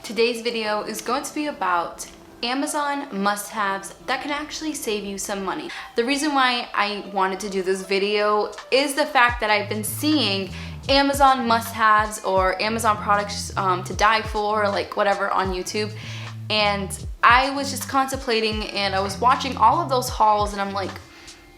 Today's video is going to be about Amazon must-haves that can actually save you some money. The reason why I wanted to do this video is the fact that I've been seeing Amazon must-haves or Amazon products to die for, like whatever, on YouTube. And I was just contemplating and I was watching all of those hauls and I'm like,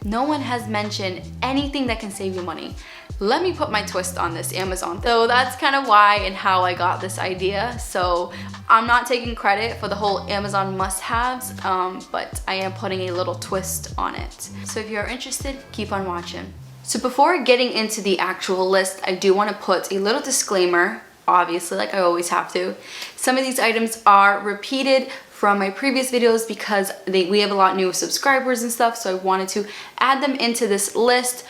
no one has mentioned anything that can save you money. Let me put my twist on this Amazon. So that's kind of why and how I got this idea. So I'm not taking credit for the whole Amazon must-haves, but I am putting a little twist on it. So if you're interested, keep on watching. So before getting into the actual list, I do want to put a little disclaimer, obviously, like I always have to. Some of these items are repeated from my previous videos because we have a lot new subscribers and stuff, so I wanted to add them into this list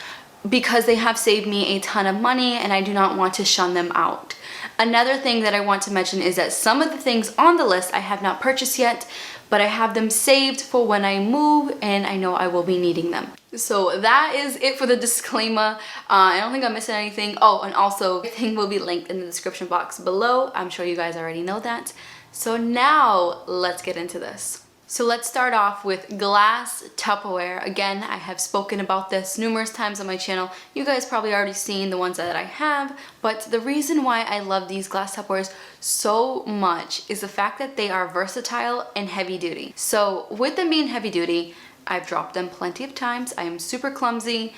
because they have saved me a ton of money and I do not want to shun them out. Another thing that I want to mention is that some of the things on the list I have not purchased yet, but I have them saved for when I move and I know I will be needing them. So that is it for the disclaimer. I don't think I'm missing anything. Oh, and also everything will be linked in the description box below. I'm sure you guys already know that. So now let's get into this. So let's start off with glass Tupperware. Again, I have spoken about this numerous times on my channel. You guys probably already seen the ones that I have, but the reason why I love these glass Tupperwares so much is the fact that they are versatile and heavy duty. So with them being heavy duty, I've dropped them plenty of times. I am super clumsy.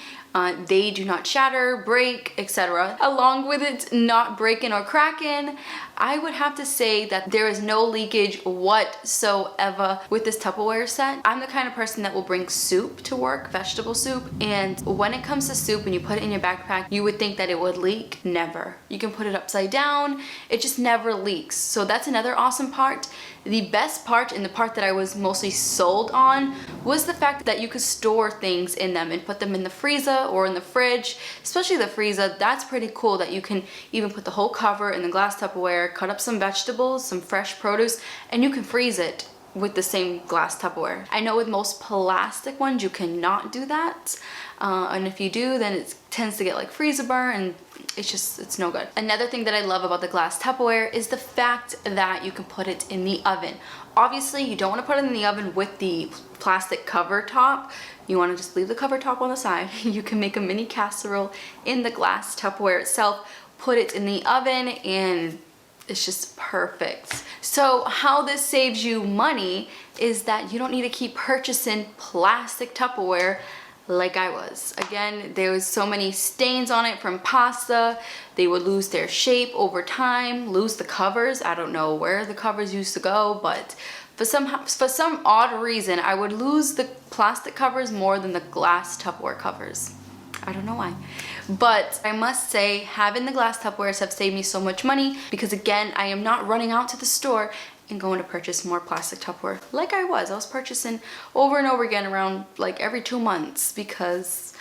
They do not shatter, break, etc. Along with it not breaking or cracking, I would have to say that there is no leakage whatsoever with this Tupperware set. I'm the kind of person that will bring soup to work, vegetable soup, and when it comes to soup and you put it in your backpack, you would think that it would leak. Never. You can put it upside down, it just never leaks. So that's another awesome part. The best part, and the part that I was mostly sold on, was the fact that you could store things in them and put them in the freezer or in the fridge, especially the freezer. That's pretty cool that you can even put the whole cover in the glass Tupperware, cut up some vegetables, some fresh produce, and you can freeze it with the same glass Tupperware. I know with most plastic ones you cannot do that, and if you do, then it tends to get like freezer burn and it's no good. Another thing that I love about the glass Tupperware is the fact that you can put it in the oven. Obviously, you don't want to put it in the oven with the plastic cover top. You want to just leave the cover top on the side. You can make a mini casserole in the glass Tupperware itself, put it in the oven, and it's just perfect. So how this saves you money is that you don't need to keep purchasing plastic Tupperware like I was. Again, there was so many stains on it from pasta. They would lose their shape over time, lose the covers. I don't know where the covers used to go, but for some odd reason, I would lose the plastic covers more than the glass Tupperware covers. I don't know why. But I must say, having the glass Tupperwares have saved me so much money because again, I am not running out to the store and going to purchase more plastic Tupperware like I was purchasing over and over again around like every 2 months because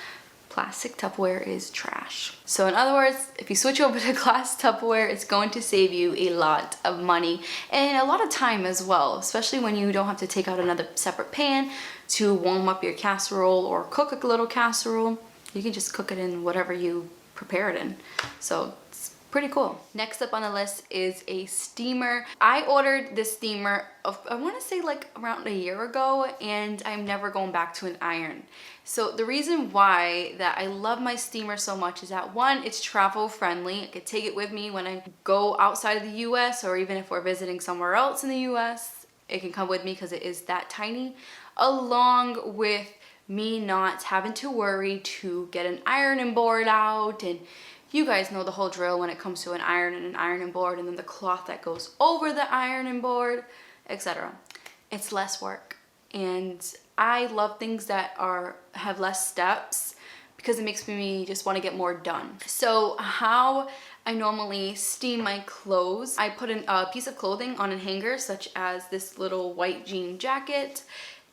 plastic Tupperware is trash. So in other words, if you switch over to glass Tupperware, it's going to save you a lot of money and a lot of time as well, especially when you don't have to take out another separate pan to warm up your casserole or cook a little casserole. You can just cook it in whatever you prepare it in. So it's pretty cool. Next up on the list is a steamer. I ordered this steamer, I want to say like around a year ago, and I'm never going back to an iron. So the reason why that I love my steamer so much is that one, it's travel friendly. I could take it with me when I go outside of the US, or even if we're visiting somewhere else in the US, it can come with me because it is that tiny, along with me not having to worry to get an ironing board out. And you guys know the whole drill when it comes to an iron and an ironing board and then the cloth that goes over the ironing board, etc. It's less work, and I love things that have less steps because it makes me just want to get more done. So how I normally steam my clothes, I put a piece of clothing on a hanger, such as this little white jean jacket,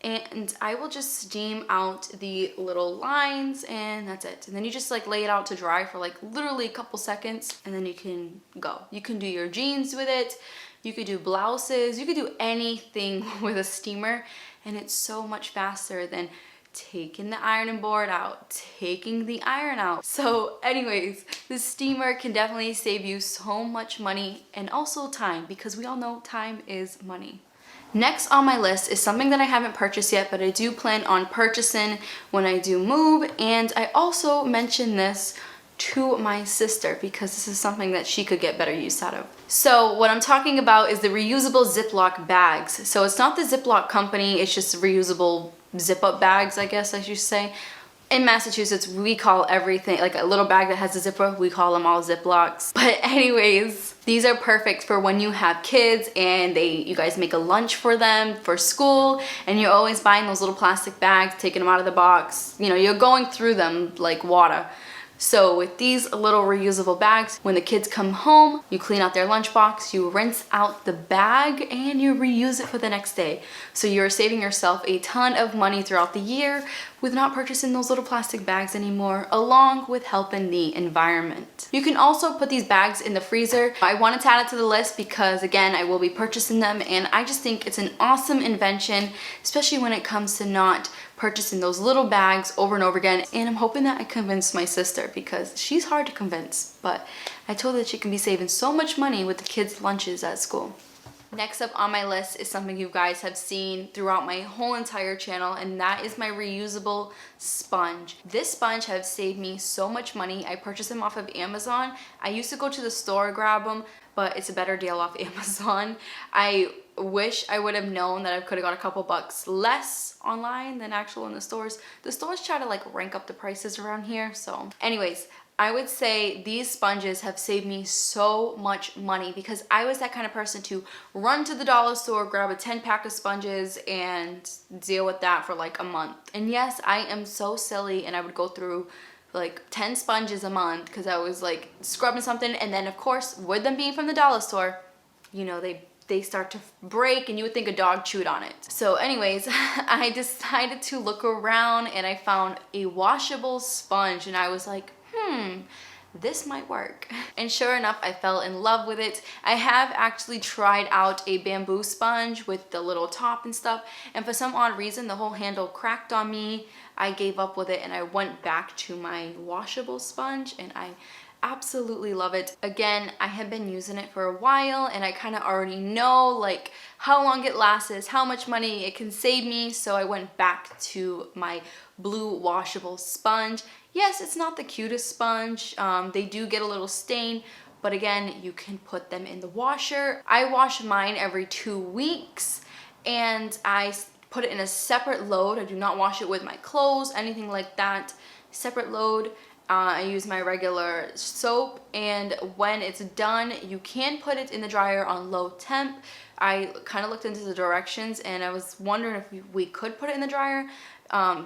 and I will just steam out the little lines, and that's it. And then you just like lay it out to dry for like literally a couple seconds, and then you can go. You can do your jeans with it, you could do blouses, you could do anything with a steamer, and it's so much faster than taking the ironing board out, taking the iron out. So anyways, the steamer can definitely save you so much money and also time, because we all know time is money. Next on my list is something that I haven't purchased yet, but I do plan on purchasing when I do move. And I also mentioned this to my sister because this is something that she could get better use out of. So what I'm talking about is the reusable Ziploc bags. So it's not the Ziploc company, it's just reusable zip-up bags, I guess I should say. In Massachusetts, we call everything, like a little bag that has a zipper, we call them all Ziplocs. But anyways, these are perfect for when you have kids and you guys make a lunch for them for school, and you're always buying those little plastic bags, taking them out of the box. You know, you're going through them like water. So with these little reusable bags, when the kids come home, you clean out their lunchbox, you rinse out the bag, and you reuse it for the next day. So you're saving yourself a ton of money throughout the year with not purchasing those little plastic bags anymore, along with helping the environment. You can also put these bags in the freezer. I wanted to add it to the list because, again, I will be purchasing them, and I just think it's an awesome invention, especially when it comes to not purchasing those little bags over and over again. And I'm hoping that I convince my sister, because she's hard to convince, but I told her that she can be saving so much money with the kids' lunches at school. Next up on my list is something you guys have seen throughout my whole entire channel, and that is my reusable sponge. This sponge has saved me so much money. I purchased them off of Amazon. I used to go to the store grab them, but it's a better deal off Amazon. I wish I would have known that I could have got a couple bucks less online than actual in the stores. The stores try to like rank up the prices around here. So anyways, I would say these sponges have saved me so much money, because I was that kind of person to run to the dollar store, grab a 10-pack of sponges and deal with that for like a month. And yes, I am so silly, and I would go through like 10 sponges a month because I was like scrubbing something, and then of course, with them being from the dollar store, you know, they start to break, and you would think a dog chewed on it. So anyways, I decided to look around, and I found a washable sponge, and I was like, this might work. And sure enough, I fell in love with it. I have actually tried out a bamboo sponge with the little top and stuff, and for some odd reason, the whole handle cracked on me. I gave up with it, and I went back to my washable sponge, and I absolutely love it. Again, I have been using it for a while, and I kind of already know like how long it lasts, how much money it can save me, so I went back to my blue washable sponge. Yes, it's not the cutest sponge. They do get a little stain, but again, you can put them in the washer. I wash mine every 2 weeks, and I put it in a separate load. I do not wash it with my clothes, anything like that. Separate load. I use my regular soap, and when it's done, you can put it in the dryer on low temp. I kind of looked into the directions, and I was wondering if we could put it in the dryer.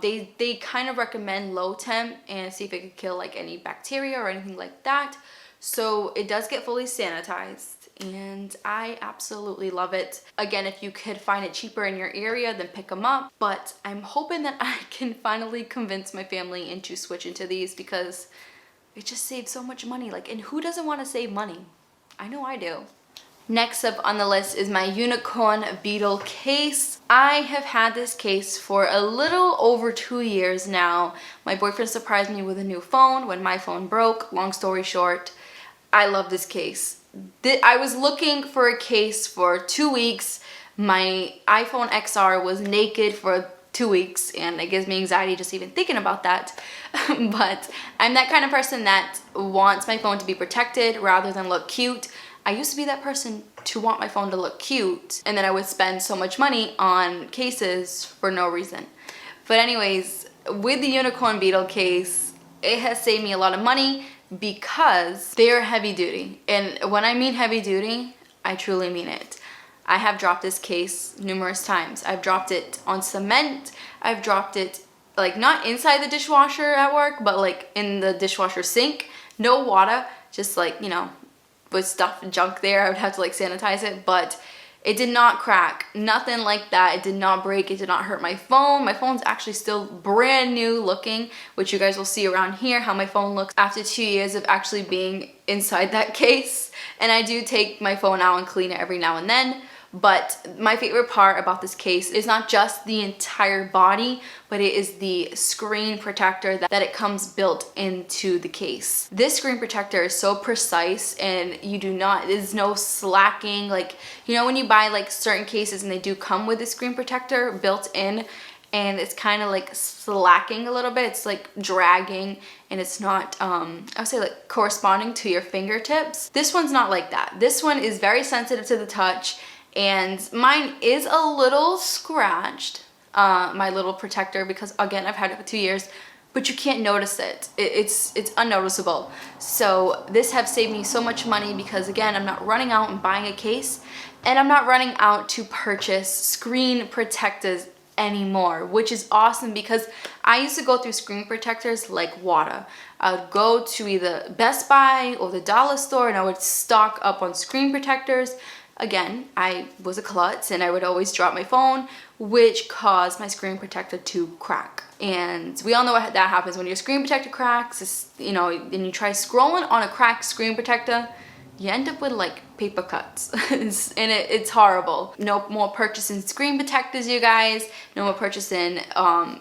They kind of recommend low temp and see if it could kill like any bacteria or anything like that. So it does get fully sanitized, and I absolutely love it. Again, if you could find it cheaper in your area, then pick them up. But I'm hoping that I can finally convince my family into switching to these, because it just saves so much money. Like, and who doesn't want to save money? I know I do. Next up on the list is my unicorn beetle case. I have had this case for a little over 2 years now. My boyfriend surprised me with a new phone when my phone broke. Long story short, I love this case. I was looking for a case for 2 weeks. My iPhone XR was naked for 2 weeks, and it gives me anxiety just even thinking about that. But I'm that kind of person that wants my phone to be protected rather than look cute. I used to be that person to want my phone to look cute, and then I would spend so much money on cases for no reason. But anyways, with the unicorn beetle case, it has saved me a lot of money because they're heavy duty. And when I mean heavy duty, I truly mean it. I have dropped this case numerous times. I've dropped it on cement. I've dropped it like not inside the dishwasher at work, but like in the dishwasher sink. No water, just like, you know, with stuff and junk there. I would have to like sanitize it, but it did not crack, nothing like that. It did not break, it did not hurt my phone. My phone's actually still brand new looking, which you guys will see around here how my phone looks after 2 years of actually being inside that case. And I do take my phone out and clean it every now and then, But my favorite part about this case is not just the entire body, but it is the screen protector that it comes built into the case. This screen protector is so precise, and there's no slacking. Like, you know, when you buy like certain cases and they do come with a screen protector built in, and it's kind of like slacking a little bit, it's like dragging, and it's not I would say like corresponding to your fingertips. This one's not like that. This one is very sensitive to the touch, and mine is a little scratched, my little protector, because again, I've had it for 2 years, but you can't notice it. It's unnoticeable. So this has saved me so much money, because again, I'm not running out and buying a case, and I'm not running out to purchase screen protectors anymore, which is awesome, because I used to go through screen protectors like water. I would go to either Best Buy or the dollar store, and I would stock up on screen protectors. Again, I was a klutz, and I would always drop my phone, which caused my screen protector to crack. And we all know what that happens when your screen protector cracks. It's, you know, and you try scrolling on a cracked screen protector, you end up with like paper cuts. And it's horrible. No more purchasing screen protectors, you guys. No more purchasing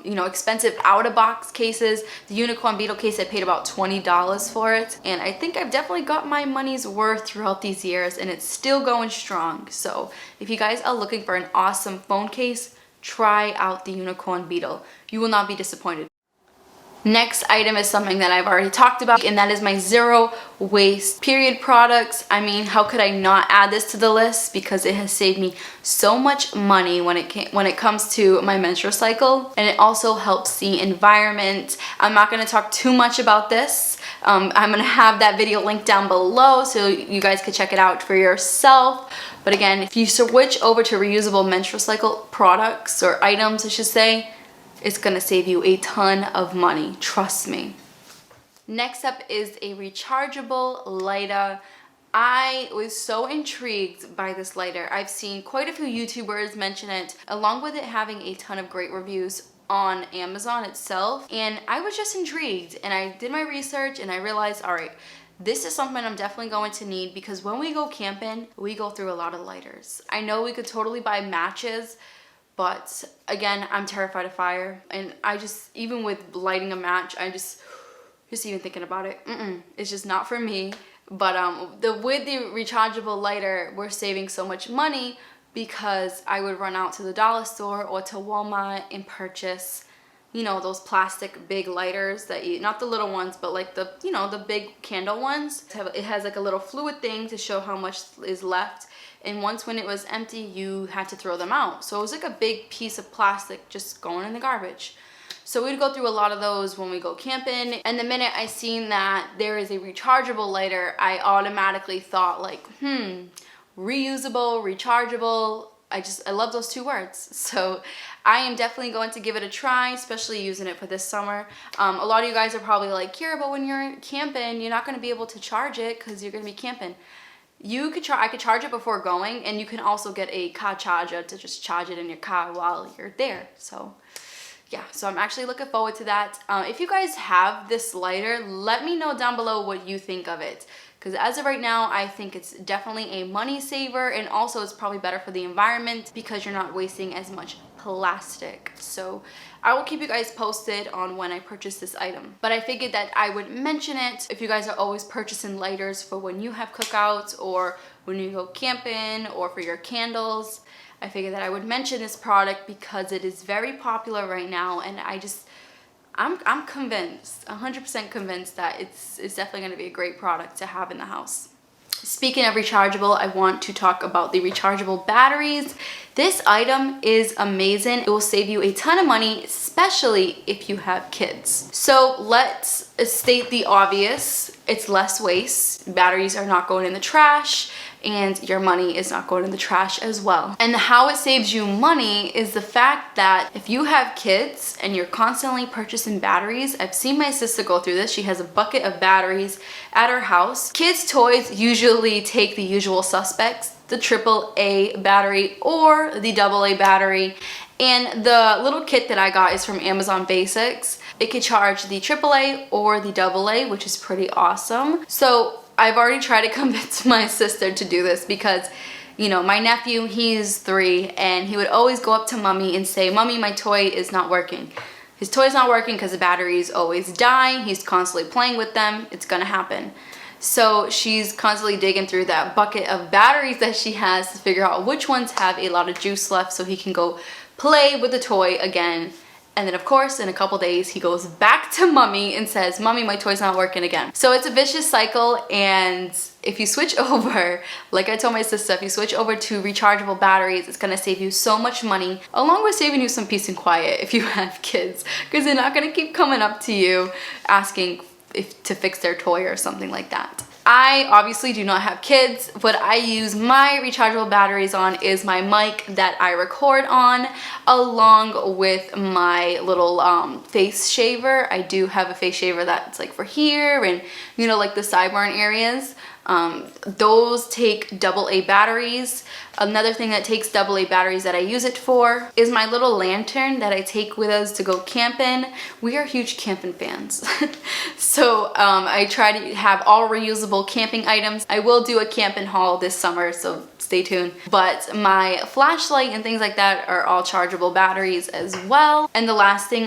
you know, expensive out-of-box cases. The Unicorn Beetle case, I paid about $20 for it, and I think I've definitely got my money's worth throughout these years, and it's still going strong. So if you guys are looking for an awesome phone case, try out the Unicorn Beetle. You will not be disappointed. Next item is something that I've already talked about, and that is my zero waste period products. I mean, how could I not add this to the list, because it has saved me so much money when it comes to my menstrual cycle, and it also helps the environment. I'm not going to talk too much about this. I'm going to have that video linked down below so you guys can check it out for yourself. But again, if you switch over to reusable menstrual cycle products, or items I should say, it's gonna save you a ton of money, trust me. Next up is a rechargeable lighter. I was so intrigued by this lighter. I've seen quite a few YouTubers mention it, along with it having a ton of great reviews on Amazon itself. And I was just intrigued, and I did my research, and I realized, all right, this is something I'm definitely going to need, because when we go camping, we go through a lot of lighters. I know we could totally buy matches, but again, I'm terrified of fire, and I just, even with lighting a match, I just even thinking about it, it's just not for me. But with the rechargeable lighter, we're saving so much money, because I would run out to the dollar store or to Walmart and purchase, you know, those plastic big lighters that you, not the little ones, but like the, you know, the big candle ones. It has like a little fluid thing to show how much is left. And once when it was empty, you had to throw them out. So it was like a big piece of plastic just going in the garbage. So we'd go through a lot of those when we go camping. And the minute I seen that there is a rechargeable lighter, I automatically thought like, reusable, rechargeable. I love those two words. So I am definitely going to give it a try, especially using it for this summer. A lot of you guys are probably like, Kira, but when you're camping, you're not going to be able to charge it because you're going to be camping. I could charge it before going, and you can also get a car charger to just charge it in your car while you're there. So yeah, so I'm actually looking forward to that. If you guys have this lighter, let me know down below what you think of it. Because as of right now, I think it's definitely a money saver, and also it's probably better for the environment because you're not wasting as much plastic. So I will keep you guys posted on when I purchase this item. But I figured that I would mention it if you guys are always purchasing lighters for when you have cookouts or when you go camping or for your candles. I figured that I would mention this product because it is very popular right now, and I'm convinced, 100% convinced that it's definitely going to be a great product to have in the house. Speaking of rechargeable, I want to talk about the rechargeable batteries. This item is amazing. It will save you a ton of money, especially if you have kids. So let's state the obvious. It's less waste. Batteries are not going in the trash, and your money is not going in the trash as well. And how it saves you money is the fact that if you have kids and you're constantly purchasing batteries, I've seen my sister go through this. She has a bucket of batteries at her house. Kids' toys usually take the usual suspects, the AAA battery or the AA battery. And the little kit that I got is from Amazon Basics. It can charge the AAA or the AA, which is pretty awesome. So I've already tried to convince my sister to do this because You know, my nephew, he's 3, and he would always go up to mommy and say, "Mommy, my toy is not working." His toy's not working because the battery is always dying. He's constantly playing with them. It's gonna happen. So she's constantly digging through that bucket of batteries that she has to figure out which ones have a lot of juice left so he can go play with the toy again. And then of course, in a couple days, he goes back to mommy and says, "Mommy, my toy's not working again." So it's a vicious cycle, and if you switch over, like I told my sister, if you switch over to rechargeable batteries, it's gonna save you so much money, along with saving you some peace and quiet if you have kids, because they're not gonna keep coming up to you asking to fix their toy or something like that. I obviously do not have kids. What I use my rechargeable batteries on is my mic that I record on, along with my little face shaver. I do have a face shaver that's like for here and, you know, like the sideburn areas. Those take AA batteries. Another thing that takes AA batteries that I use it for is my little lantern that I take with us to go camping. We are huge camping fans. So I try to have all reusable camping items. I will do a camping haul this summer, so stay tuned. But my flashlight and things like that are all chargeable batteries as well. And the last thing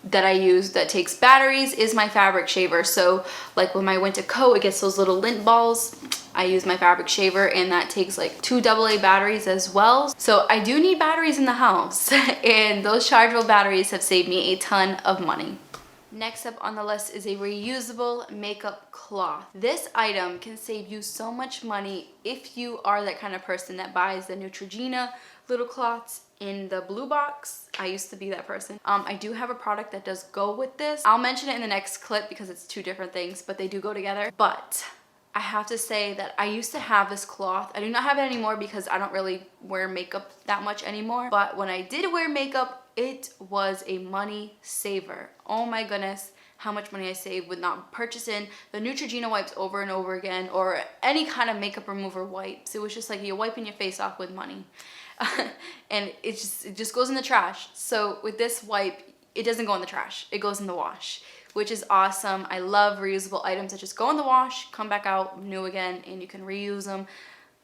that I use that takes batteries is my fabric shaver. So like when my winter coat, it gets those little lint balls. I use my fabric shaver, and that takes like 2 AA batteries as well. So I do need batteries in the house, and those chargeable batteries have saved me a ton of money. Next up on the list is a reusable makeup cloth. This item can save you so much money if you are that kind of person that buys the Neutrogena little cloths in the blue box. I used to be that person. I do have a product that does go with this. I'll mention it in the next clip because it's 2 different things, but they do go together. But I have to say that I used to have this cloth. I do not have it anymore because I don't really wear makeup that much anymore. But when I did wear makeup, it was a money saver. Oh my goodness, how much money I saved with not purchasing the Neutrogena wipes over and over again, or any kind of makeup remover wipes. It was just like you're wiping your face off with money. And it just goes in the trash. So with this wipe, it doesn't go in the trash. It goes in the wash, which is awesome. I love reusable items that just go in the wash, come back out new again, and you can reuse them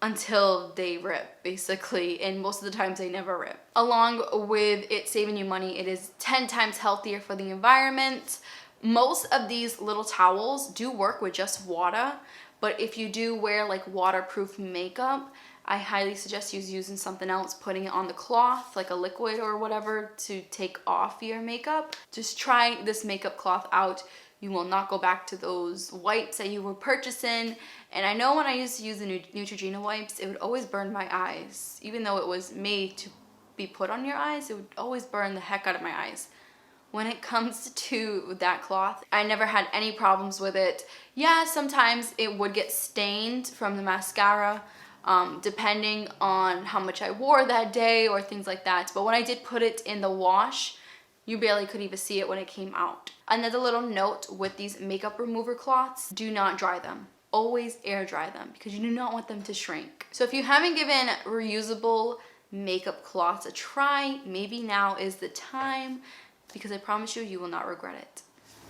until they rip, basically, and most of the times they never rip. Along with it saving you money, it is 10 times healthier for the environment. Most of these little towels do work with just water, but if you do wear like waterproof makeup, I highly suggest you using something else, putting it on the cloth, like a liquid or whatever, to take off your makeup. Just try this makeup cloth out. You will not go back to those wipes that you were purchasing. And I know when I used to use the Neutrogena wipes, it would always burn my eyes. Even though it was made to be put on your eyes, it would always burn the heck out of my eyes. When it comes to that cloth, I never had any problems with it. Yeah, sometimes it would get stained from the mascara, depending on how much I wore that day or things like that. But when I did put it in the wash, you barely could even see it when it came out. Another little note with these makeup remover cloths, do not dry them. Always air dry them because you do not want them to shrink. So if you haven't given reusable makeup cloths a try, maybe now is the time, because I promise you, you will not regret it.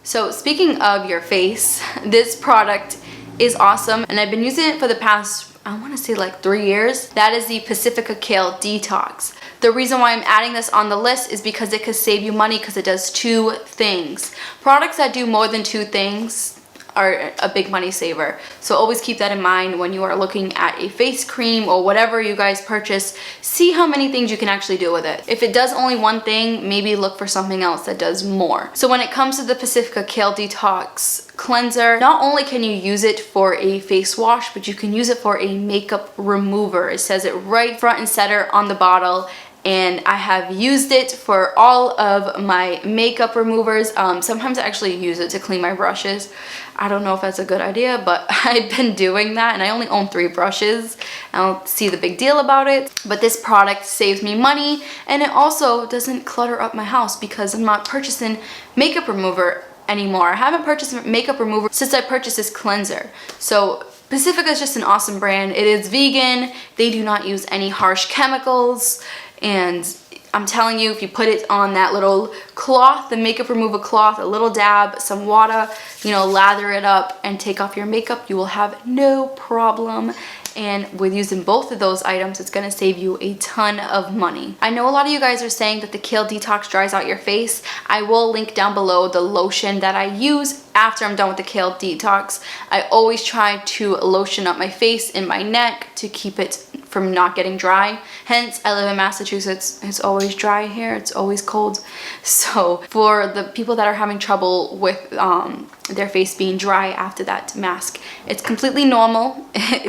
So speaking of your face, this product is awesome, and I've been using it for the past, I want to say like 3 years. That is the Pacifica Kale Detox. The reason why I'm adding this on the list is because it could save you money, because it does 2 things. Products that do more than 2 things are a big money saver. So always keep that in mind when you are looking at a face cream or whatever you guys purchase. See how many things you can actually do with it. If it does only one thing, maybe look for something else that does more. So when it comes to the Pacifica Kale Detox cleanser, not only can you use it for a face wash, but you can use it for a makeup remover. It says it right front and center on the bottle. And I have used it for all of my makeup removers. Sometimes I actually use it to clean my brushes. I don't know if that's a good idea, but I've been doing that, and I only own 3 brushes. I don't see the big deal about it, but this product saves me money, and it also doesn't clutter up my house because I'm not purchasing makeup remover anymore. I haven't purchased makeup remover since I purchased this cleanser. So Pacifica is just an awesome brand. It is vegan. They do not use any harsh chemicals. And I'm telling you, if you put it on that little cloth, the makeup remover cloth, a little dab, some water, you know, lather it up and take off your makeup, you will have no problem. and with using both of those items, it's gonna save you a ton of money. I know a lot of you guys are saying that the Kale Detox dries out your face. I will link down below the lotion that I use after I'm done with the Kale Detox. I always try to lotion up my face and my neck to keep it from not getting dry. Hence, I live in Massachusetts. It's always dry here. It's always cold. So for the people that are having trouble with their face being dry after that mask, it's completely normal.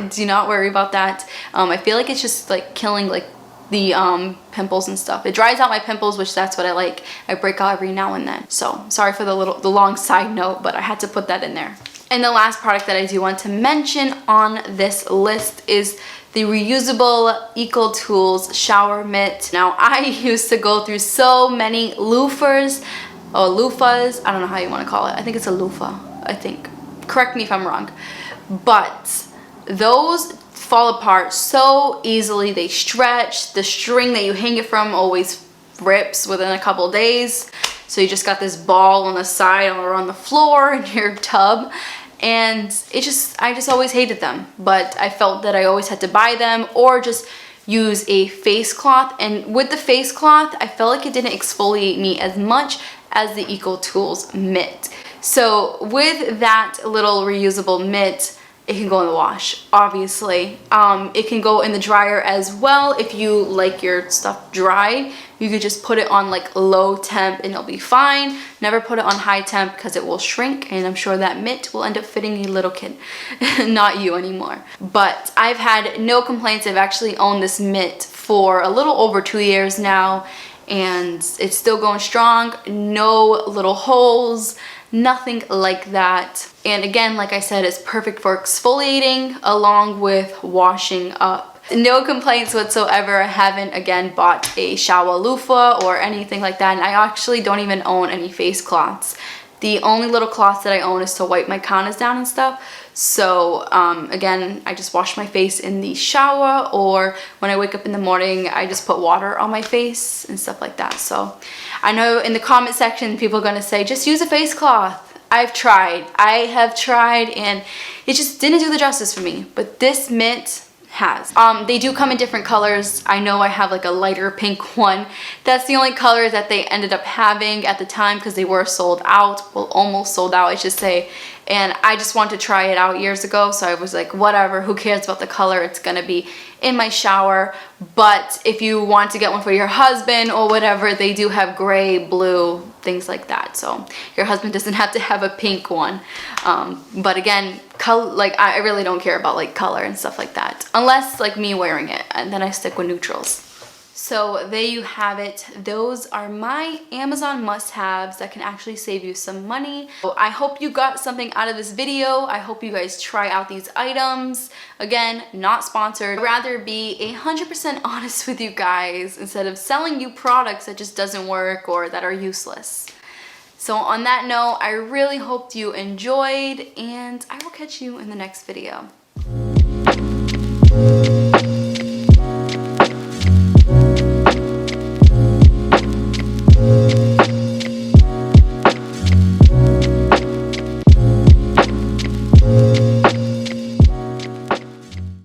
Do not worry about that. I feel like it's just like killing like the pimples and stuff. It dries out my pimples, which that's what I like. I break out every now and then. So sorry for the long side note, but I had to put that in there. And the last product that I do want to mention on this list is the reusable COTOOLS shower mitt. Now, I used to go through so many loofahs, or loofahs, I don't know how you want to call it. I think it's a loofah, I think. Correct me if I'm wrong. But those fall apart so easily. They stretch. The string that you hang it from always rips within a couple days. So you just got this ball on the side or on the floor in your tub. And I just always hated them, but I felt that I always had to buy them or just use a face cloth. And with the face cloth, I felt like it didn't exfoliate me as much as the COTOOLS mitt. So with that little reusable mitt, it can go in the wash, obviously. It can go in the dryer as well. If you like your stuff dry, you could just put it on like low temp and it'll be fine. Never put it on high temp because it will shrink, and I'm sure that mitt will end up fitting a little kid, not you anymore. But I've had no complaints. I've actually owned this mitt for a little over 2 years now, and it's still going strong. No little holes, nothing like that. And again, like I said, it's perfect for exfoliating along with washing up. No complaints whatsoever. I haven't again bought a shower loofah or anything like that, and I actually don't even own any face cloths. The only little cloths that I own is to wipe my counters down and stuff. So again, I just wash my face in the shower, or when I wake up in the morning, I just put water on my face and stuff like that. So I know in the comment section, people are gonna say, just use a face cloth. I have tried, and it just didn't do the justice for me. But this mitt has. They do come in different colors. I know I have like a lighter pink one. That's the only color that they ended up having at the time because they were sold out. Well, almost sold out, I should say. And I just wanted to try it out years ago, so I was like, whatever, who cares about the color? It's gonna be in my shower. But if you want to get one for your husband or whatever, they do have gray, blue, things like that. So your husband doesn't have to have a pink one. But again, color, like I really don't care about like color and stuff like that, unless like me wearing it, and then I stick with neutrals. So there you have it. Those are my Amazon must-haves that can actually save you some money. So I hope you got something out of this video. I hope you guys try out these items. Again, not sponsored. I'd rather be 100% honest with you guys instead of selling you products that just doesn't work or that are useless. So on that note, I really hope you enjoyed, and I will catch you in the next video.